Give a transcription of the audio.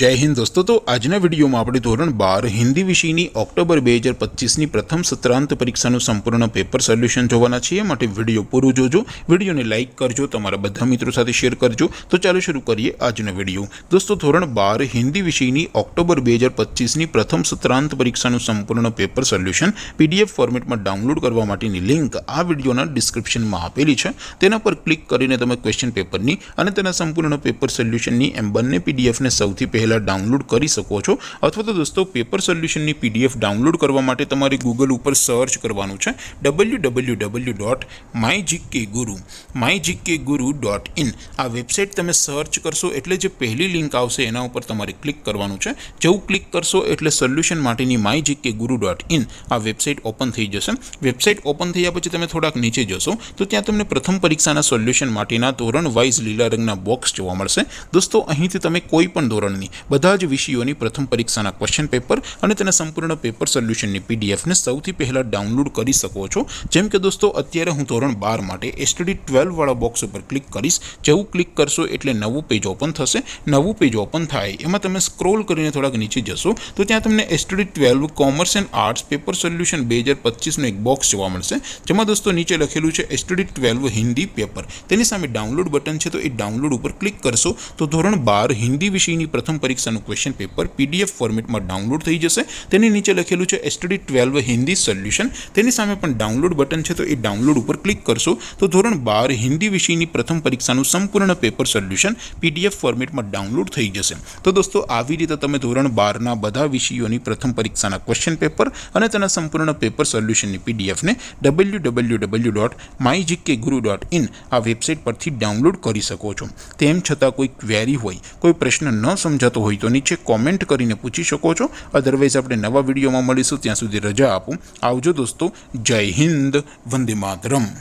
जय हिंद दोस्तों। तो आजना विडियो में આપણે ધોરણ 12 હિન્દી વિષયની ઓક્ટોબર 2025ની પ્રથમ સત્રાંત પરીક્ષાનું સંપૂર્ણ પેપર સોલ્યુશન જોવાના છીએ। માટે વિડિયો પૂરો જોજો, વિડિયોને લાઈક કરજો, તમારા બધા મિત્રો સાથે શેર કરજો। તો ચાલો શરૂ કરીએ આજનો વિડિયો। દોસ્તો ધોરણ 12 હિન્દી વિષયની ઓક્ટોબર 2025ની પ્રથમ સત્રાંત પરીક્ષાનું સંપૂર્ણ પેપર સોલ્યુશન પીડીએફ ફોર્મેટમાં ડાઉનલોડ કરવા માટેની લિંક આ વિડિયોના ડિસ્ક્રિપ્શનમાં આપેલી છે। તેના પર ક્લિક કરીને તમે ક્વેશ્ચન પેપરની અને તેના સંપૂર્ણ પેપર સોલ્યુશનની એમ બંને પીડીએફને સૌથી પહેલા डाउनलॉड कर सको छो। अथवा तो दोस्तों पेपर सोल्यूशन की पीडीएफ डाउनलॉड करवा माटे तमारे गूगल पर सर्च करवानुं छे www.mygkguru.in आ वेबसाइट तमे सर्च करशो एटले जे पहली लिंक आवशे एना उपर तमारे क्लिक करवानुं छे। जेवुं क्लिक करशो एटले सोल्यूशन माटेनी mygkguru.in आ वेबसाइट ओपन थई जशे। वेबसाइट ओपन थया पछी तमे थोड़ाक नीचे जशो तो त्यां तमने प्रथम परीक्षाना सोल्यूशन माटेना धोरण वाइज लीला रंगना बॉक्स जोवा मळशे। दोस्तों અહીંથી તમે કોઈ પણ ધોરણની બધા જ વિષયોની પ્રથમ પરીક્ષાના ક્વેશ્ચન પેપર અને તેના સંપૂર્ણ પેપર સોલ્યુશનની પીડીએફને સૌથી પહેલા ડાઉનલોડ કરી શકો છો। જેમ કે દોસ્તો અત્યારે હું ધોરણ 12 માટે એસટીડી 12 વાળા બોક્સ ઉપર ક્લિક કરીશ। જેવું ક્લિક કરશો એટલે નવું પેજ ઓપન થશે। નવું પેજ ઓપન થાય એમાં તમે સ્ક્રોલ કરીને થોડાક નીચે જશો તો ત્યાં તમને STD 12 commerce and arts paper solution 2025નું એક બોક્સ જોવા મળશે। જેમાં દોસ્તો નીચે લખેલું છે એસટીડી 12 હિન્દી પેપર। તેની સામે ડાઉનલોડ બટન છે તો એ ડાઉનલોડ ઉપર ક્લિક કરશો તો ધોરણ 12 હિન્દી વિષયની પ્રથમ પરીક્ષાનું ક્વેશ્ચન पेपर पीडीएफ फॉर्मेट में डाउनलॉड थई जशे। तेनी नीचे लखेलुं छे एसटीडी 12 हिंदी सोल्यूशन। तेनी सामे पण डाउनलॉड बटन छे तो ए डाउनलॉड पर क्लिक करशो तो धोरण 12 हिंदी विषयनी प्रथम परीक्षाનું संपूर्ण पेपर सोल्यूशन पीडीएफ फॉर्मेट में डाउनलॉड थई जशे। तो दोस्तों આવી રીતે તમે ધોરણ 12 ના બધા વિષયોની પ્રથમ પરીક્ષાના ક્વેશ્ચન પેપર અને તેના સંપૂર્ણ પેપર સોલ્યુશનની પીડીએફ ને www.mygkguru.in આ વેબસાઇટ પરથી ડાઉનલોડ કરી શકો છો। તેમ છતાં કોઈ ક્વેરી હોય, કોઈ પ્રશ્ન ન સમજાતો હોય તો નીચે कॉमेंट करीने पूछी शको छो। अदरवाइज आपणे नवा विडियो में मळीशुं, त्यां सुधी रजा आपो। आवजो दोस्तों। जय हिंद, वंदे मातरम।